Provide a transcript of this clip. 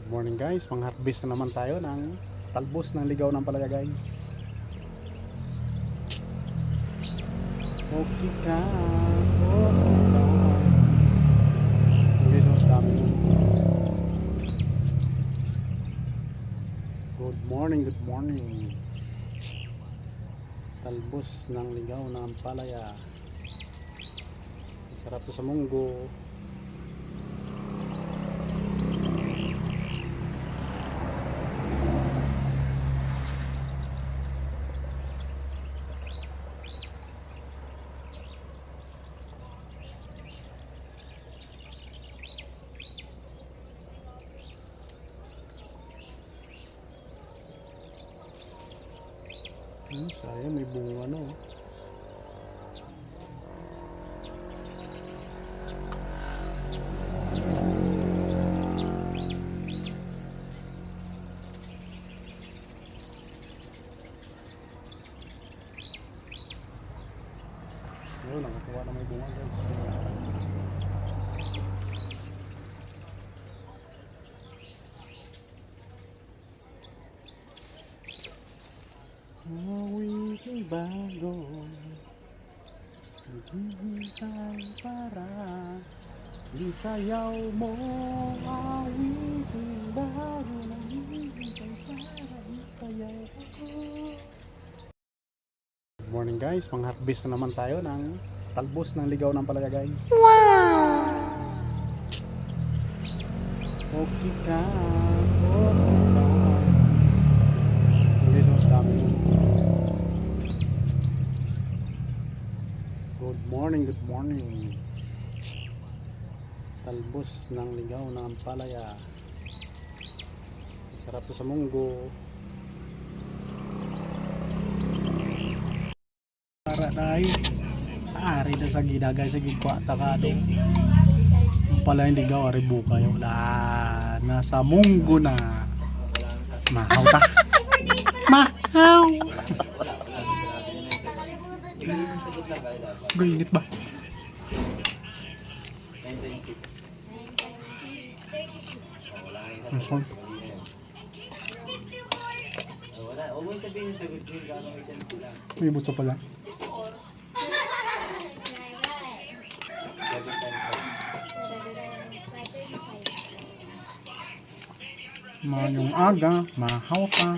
Morning guys, mang-harvest na naman tayo ng talbos ng ligaw ng palaya guys. Okay ka, okay ka. Okay, so dami. Good morning, good morning. Talbos ng ligaw ng palaya. Sarap to sa munggo. Sayang may bunga no. Ayun, nakakuha na may bunga guys. Awiting bago, naghihintay para isayaw mo. Awiting bago, naghihintay para isayaw ako. Good morning guys, mang-harvest na naman tayo ng talbos ng ligaw ng palaya guys. Wow! Okay ka, okay ka. Okay, so dami. Good morning, good morning. Talbos ng ligaw ng palaya. Sarap to sa munggo. Para dai. Ari na sa gidagay sa gigwa takado. Pala yung ligaw ari buka yung nasa munggo na. Mahaw ta. Mahaw. Gainit ba? Masal. May buto pala. Mayong aga, mahaw pa.